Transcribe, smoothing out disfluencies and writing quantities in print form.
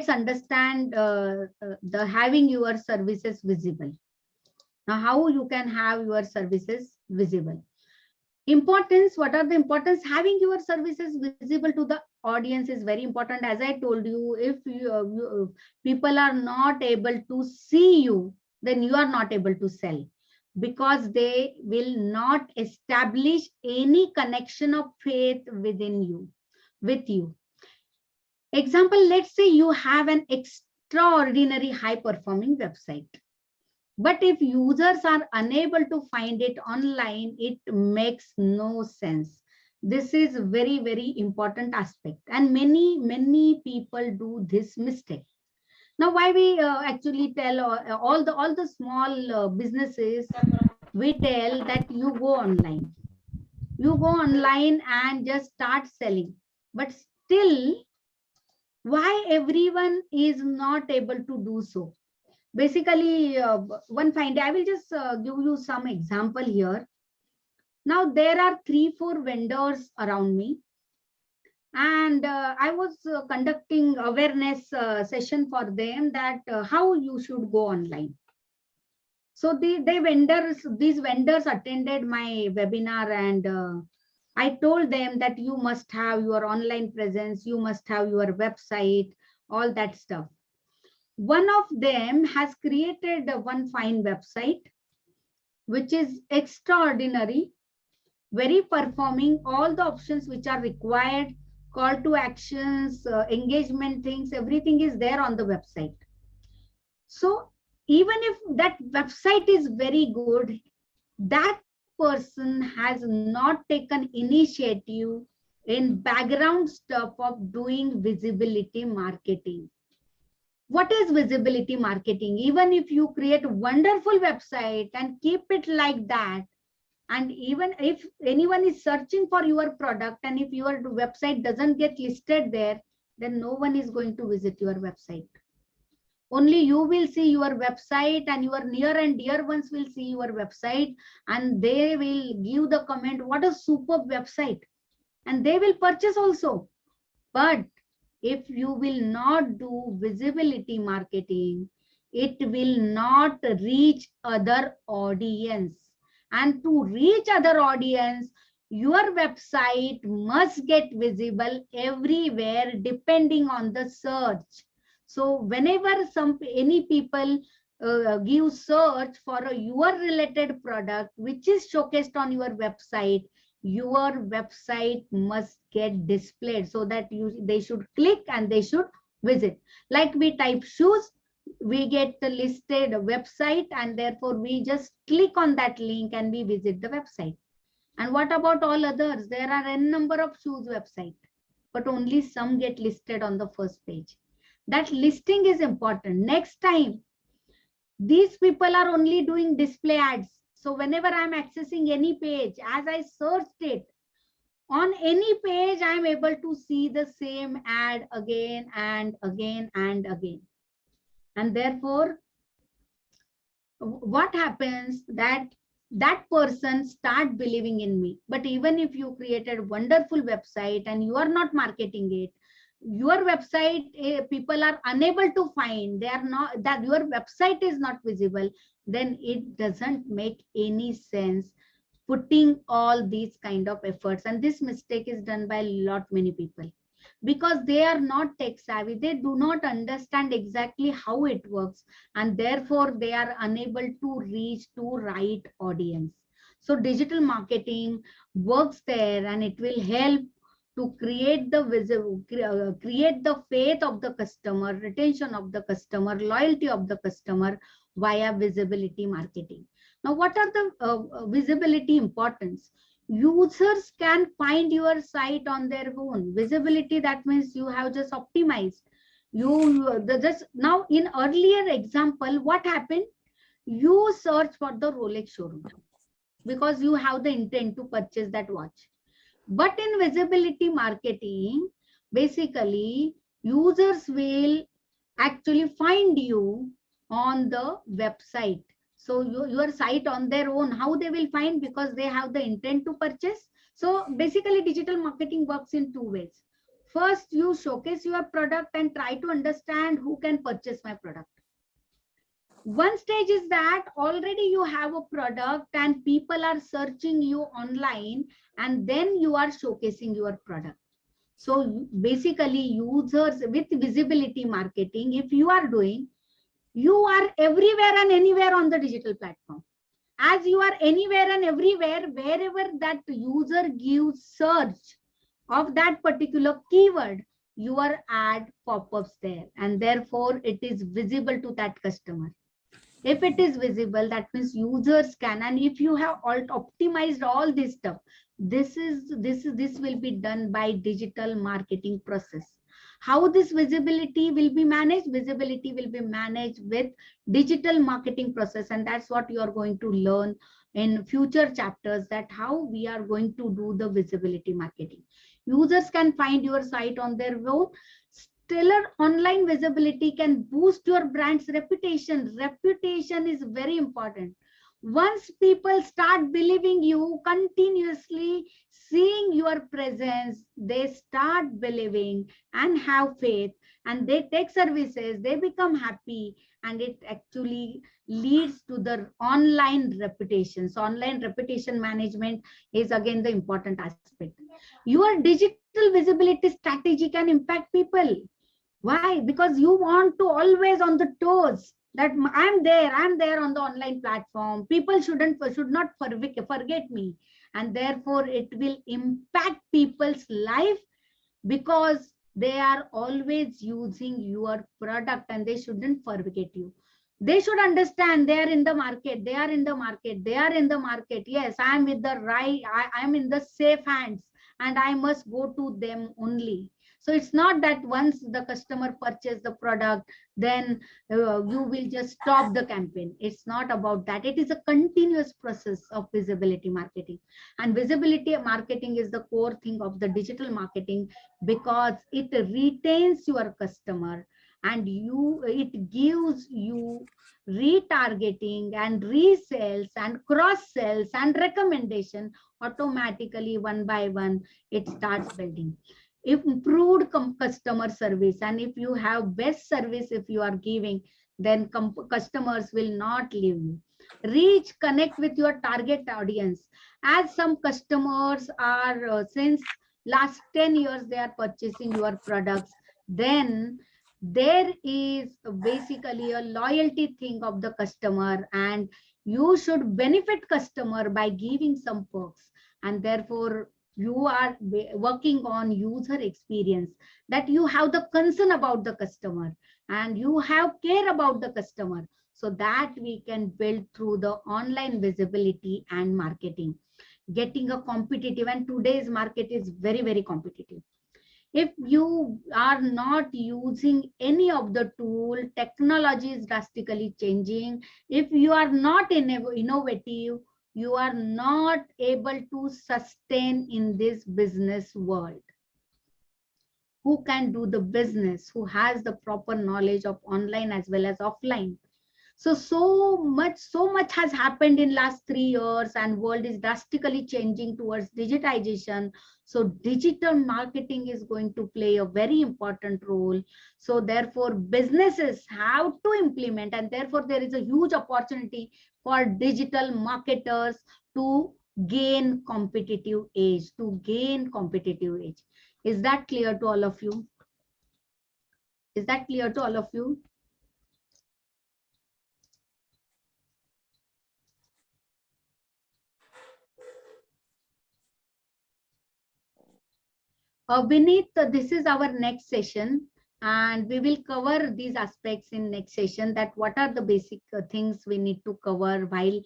let's understand the having your services visible. Now, how you can have your services visible? Importance, what are the importance? Having your services visible to the audience is very important. As I told you, if people are not able to see you, then you are not able to sell, because they will not establish any connection of faith within you, with you. Example, let's say you have an extraordinary high performing website, but if users are unable to find it online, it makes no sense. This is very, very important aspect. And many people do this mistake. Now, why we actually tell all the small businesses, we tell that you go online. You go online and just start selling. But still, why everyone is not able to do so? Basically, one find, I will just give you some example here. Now there are 3-4 vendors around me, and I was conducting awareness session for them that how you should go online. So these vendors attended my webinar, and I told them that you must have your online presence, you must have your website, all that stuff. One of them has created one fine website, which is extraordinary, very performing, all the options which are required, call to actions, engagement things, everything is there on the website. So even if that website is very good, that person has not taken initiative in background stuff of doing visibility marketing. What is visibility marketing? Even if you create a wonderful website and keep it like that, and even if anyone is searching for your product, and if your website doesn't get listed there, then no one is going to visit your website. Only you will see your website, and your near and dear ones will see your website, and they will give the comment, what a superb website, and they will purchase also. But if you will not do visibility marketing, it will not reach other audience. And to reach other audience, your website must get visible everywhere depending on the search. So whenever any people give search for a your related product which is showcased on your website, your website must get displayed, so that they should click and they should visit. Like we type shoes, we get the listed website, and therefore we just click on that link and we visit the website. And what about all others? There are n number of shoes website, but only some get listed on the first page. That listing is important. Next time, these people are only doing display ads. So whenever I'm accessing any page, as I searched it, on any page, I'm able to see the same ad again and again and again. And therefore, what happens that person start believing in me. But even if you created wonderful website and you are not marketing it, your website people are unable to find, they are not, that your website is not visible, then it doesn't make any sense putting all these kind of efforts. And this mistake is done by many people, because they are not tech savvy, they do not understand exactly how it works, and therefore they are unable to reach to right audience. So digital marketing works there, and it will help to create the faith of the customer, retention of the customer, loyalty of the customer via visibility marketing. Now, what are the visibility importance? Users can find your site on their own. Visibility, that means you have just optimized. Now in earlier example, what happened? You search for the Rolex showroom because you have the intent to purchase that watch. But in visibility marketing, basically users will actually find you on the website. So your site on their own, how they will find? Because they have the intent to purchase. So basically digital marketing works in two ways. First, you showcase your product and try to understand who can purchase my product. One stage is that already you have a product and people are searching you online, and then you are showcasing your product. So basically, users with visibility marketing, if you are doing, you are everywhere and anywhere on the digital platform. As you are anywhere and everywhere, wherever that user gives search of that particular keyword, your ad pop-ups there, and therefore it is visible to that customer. If it is visible, that means users can, and if you have optimized all this stuff, this will be done by digital marketing process. How this visibility will be managed? Visibility will be managed with digital marketing process, and that's what you are going to learn in future chapters, that how we are going to do the visibility marketing. Users can find your site on their own. Stellar online visibility can boost your brand's reputation. Reputation is very important. Once people start believing you, continuously seeing your presence, they start believing and have faith, and they take services, they become happy, and it actually leads to the online reputation. So online reputation management is again the important aspect. Your digital visibility strategy can impact people. Why? Because you want to always on the toes, that I'm there on the online platform. People should not forget me. And therefore it will impact people's life, because they are always using your product and they shouldn't forget you. They should understand they are in the market, they are in the market, they are in the market. Yes, I am with the right, I'm in the safe hands, and I must go to them only. So it's not that once the customer purchase the product, then you will just stop the campaign. It's not about that. It is a continuous process of visibility marketing. And visibility marketing is the core thing of the digital marketing, because it retains your customer, and it gives you retargeting and resells and cross sells and recommendation. Automatically, one by one, it starts building. If improved customer service, and if you have best service, if you are giving, then customers will not leave you. Reach, connect with your target audience. As some customers are since last 10 years they are purchasing your products, then there is basically a loyalty thing of the customer, and you should benefit customer by giving some perks. And therefore you are working on user experience, that you have the concern about the customer and you have care about the customer, so that we can build through the online visibility and marketing, getting a competitive. And today's market is very, very competitive. If you are not using any of the tool, technology is drastically changing. If you are not innovative, you are not able to sustain in this business world. Who can do the business, who has the proper knowledge of online as well as offline? So much has happened in last 3 years, and world is drastically changing towards digitization. So digital marketing is going to play a very important role. So therefore businesses have to implement, and therefore there is a huge opportunity for digital marketers to gain competitive edge, Is that clear to all of you? Is that clear to all of you? Vineet, this is our next session, and we will cover these aspects in next session, that what are the basic things we need to cover while